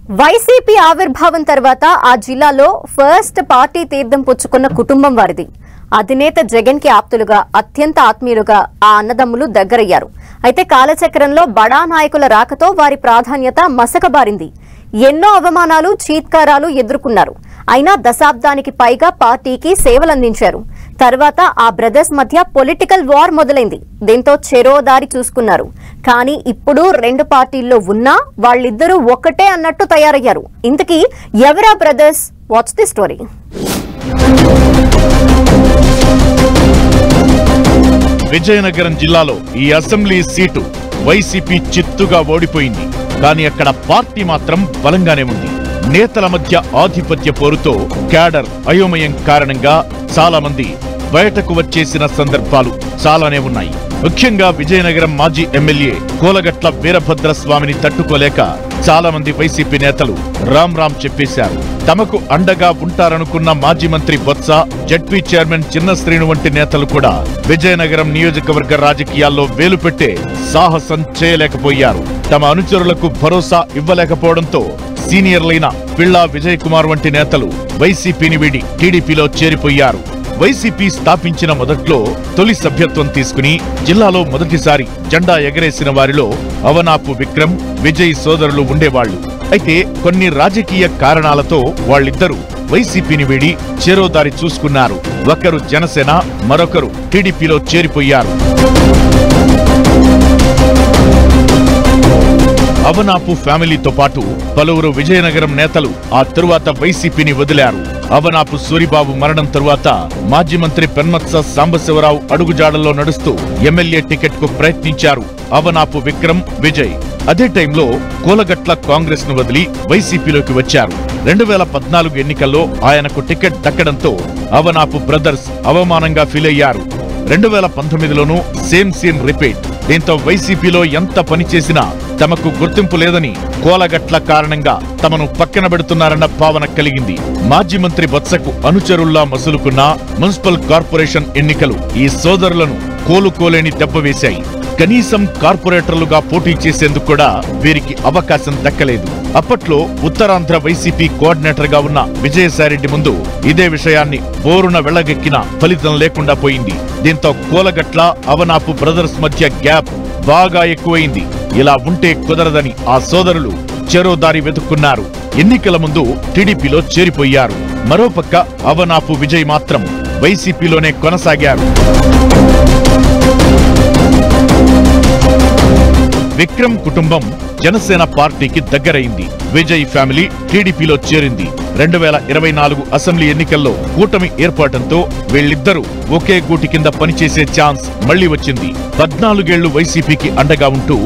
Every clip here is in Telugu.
వైసీపీ ఆవిర్భావం తర్వాత ఆ జిల్లాలో ఫస్ట్ పార్టీ తీర్థం పుచ్చుకున్న కుటుంబం వారిది. అధినేత జగన్ కి ఆప్తులుగా అత్యంత ఆత్మీయులుగా ఆ అన్నదమ్ములు దగ్గరయ్యారు. అయితే కాలచక్రంలో బడా నాయకుల రాకతో వారి ప్రాధాన్యత మసకబారింది. ఎన్నో అవమానాలు చీత్కారాలు ఎదుర్కొన్నారు. అయినా దశాబ్దానికి పైగా పార్టీకి సేవలందించారు. తర్వాత ఆ బ్రదర్స్ మధ్య పొలిటికల్ వార్ మొదలైంది. దీంతో చెరో దారి చూసుకున్నారు. కానీ ఇప్పుడు రెండు పార్టీల్లో ఉన్నా వాళ్ళిద్దరూ ఒక్కటే అన్నట్టు తయారయ్యారు. ఇంతకీ ఎవరా brothers? What's the story? Vizianagaram జిల్లాలో ఈ అసెంబ్లీ సీటు వైసీపీ చిత్తుగా ఓడిపోయింది. కానీ అక్కడ పార్టీ మాత్రం బలంగానే ఉంది. నేతల మధ్య ఆధిపత్య పోరుతో క్యాడర్ అయోమయం కారణంగా చాలా మంది బయటకు వచ్చేసిన సందర్భాలు చాలానే ఉన్నాయి. ముఖ్యంగా విజయనగరం మాజీ ఎమ్మెల్యే కోలగట్ల వీరభద్రస్వామిని తట్టుకోలేక చాలా మంది వైసీపీ నేతలు రామ్ రామ్ చెప్పేశారు. తమకు అండగా ఉంటారనుకున్న మాజీ మంత్రి బొత్స, జడ్పీ చైర్మన్ చిన్న శ్రీను వంటి నేతలు కూడా విజయనగరం నియోజకవర్గ రాజకీయాల్లో వేలు పెట్టే సాహసం చేయలేకపోయారు. తమ అనుచరులకు భరోసా ఇవ్వలేకపోవడంతో సీనియర్లైన పిళ్ళా విజయ్ కుమార్ వంటి నేతలు వైసీపీని వీడి టీడీపీలో చేరిపోయారు. వైసీపీ స్థాపించిన మొదట్లో తొలి సభ్యత్వం తీసుకుని జిల్లాలో మొదటిసారి జెండా ఎగరేసిన వారిలో అవనాపు విక్రమ్, విజయ్ సోదరులు ఉండేవాళ్లు. అయితే కొన్ని రాజకీయ కారణాలతో వాళ్ళిద్దరూ వైసీపీని వీడి చెరోదారి చూసుకున్నారు. ఒకరు జనసేన, మరొకరు టీడీపీలో చేరిపోయారు. అవనాపు ఫ్యామిలీతో పాటు పలువురు విజయనగరం నేతలు ఆ తరువాత వైసీపీని వదిలారు. అవనాపు సూరిబాబు మరణం తరువాత మాజీ మంత్రి పెన్మత్స సాంబశివరావు అడుగుజాడల్లో నడుస్తూ ఎమ్మెల్యే టికెట్ కు ప్రయత్నించారు అవనాపు విక్రమ్, విజయ్. అదే టైంలో కోలగట్ల కాంగ్రెస్ ను వదిలి వైసీపీలోకి వచ్చారు. 2014 ఎన్నికల్లో ఆయనకు టికెట్ దక్కడంతో అవనాపు బ్రదర్స్ అవమానంగా ఫీల్ అయ్యారు. 2019లోనూ సేమ్ సీన్ రిపీట్. దీంతో వైసీపీలో ఎంత పనిచేసినా తమకు గుర్తింపు లేదని, కోలగట్ల కారణంగా తమను పక్కన పెడుతున్నారన్న భావన కలిగింది. మాజీ మంత్రి బొత్సకు అనుచరుల్లా మసులుకున్న మున్సిపల్ కార్పొరేషన్ ఎన్నికలు ఈ సోదరులను కోలుకోలేని దెబ్బవేశాయి. కనీసం కార్పొరేటర్లుగా పోటీ చేసేందుకు కూడా వీరికి అవకాశం దక్కలేదు. అప్పట్లో ఉత్తరాంధ్ర వైసీపీ కోఆర్డినేటర్ గా ఉన్న విజయసాయిరెడ్డి ముందు ఇదే విషయాన్ని బోరున వెళ్లగెక్కిన ఫలితం లేకుండా పోయింది. దీంతో కోలగట్ల, అవనాపు బ్రదర్స్ మధ్య గ్యాప్ బాగా ఎక్కువైంది. ఇలా ఉంటే కుదరదని ఆ సోదరులు చెరోదారి వెతుక్కున్నారు. ఎన్నికల ముందు టీడీపీలో చేరిపోయారు. మరోపక్క అవనాపు విజయ్ మాత్రం వైసీపీలోనే కొనసాగారు. విక్రమ్ కుటుంబం జనసేన పార్టీకి దగ్గరైంది. విజయ్ ఫ్యామిలీ టీడీపీలో చేరింది. 2024 అసెంబ్లీ ఎన్నికల్లో కూటమి ఏర్పడటంతో వీళ్ళిద్దరూ ఒకే గూటి కింద పనిచేసే ఛాన్స్ మళ్లీ వచ్చింది. 14 ఏళ్లు వైసీపీకి అండగా ఉంటూ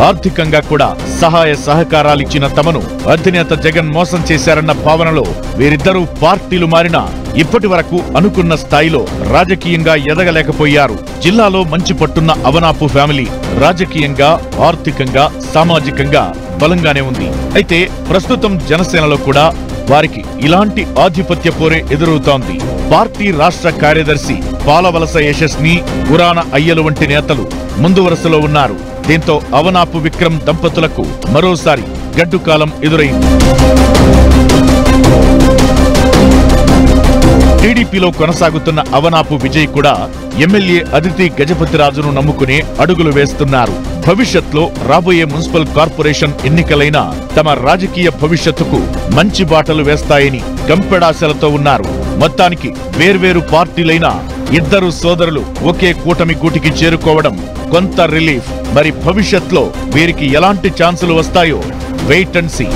ఆర్థికంగా కూడా సహాయ సహకారాలిచ్చిన తమను అధినేత జగన్ మోసం చేశారన్న భావనలో వీరిద్దరూ పార్టీలు మారినా ఇప్పటి వరకు అనుకున్న స్థాయిలో రాజకీయంగా ఎదగలేకపోయారు. జిల్లాలో మంచి పట్టున్న అవనాపు ఫ్యామిలీ రాజకీయంగా, ఆర్థికంగా, సామాజికంగా బలంగానే ఉంది. అయితే ప్రస్తుతం జనసేనలో కూడా వారికి ఇలాంటి ఆధిపత్య పోరే ఎదురవుతోంది. పార్టీ రాష్ట్ర కార్యదర్శి పాలవలస యశస్ని, గురాన అయ్యలు వంటి నేతలు ముందు వరుసలో ఉన్నారు. దీంతో అవనాపు విక్రమ్ దంపతులకు మరోసారి గడ్డుకాలం ఎదురైంది. టీడీపీలో కొనసాగుతున్న అవనాపు విజయ్ కూడా ఎమ్మెల్యే అదితి గజపతిరాజును నమ్ముకునే అడుగులు వేస్తున్నారు. భవిష్యత్లో రాబోయే మున్సిపల్ కార్పొరేషన్ ఎన్నికలైనా తమ రాజకీయ భవిష్యత్తుకు మంచి బాటలు వేస్తాయని గంపెడాశలతో ఉన్నారు. మొత్తానికి వేర్వేరు పార్టీలైనా ఇద్దరు సోదరులు ఒకే కూటమి గూటికి చేరుకోవడం కొంత రిలీఫ్. మరి భవిష్యత్లో వీరికి ఎలాంటి ఛాన్సులు వస్తాయో వెయిట్ అండ్ సీ.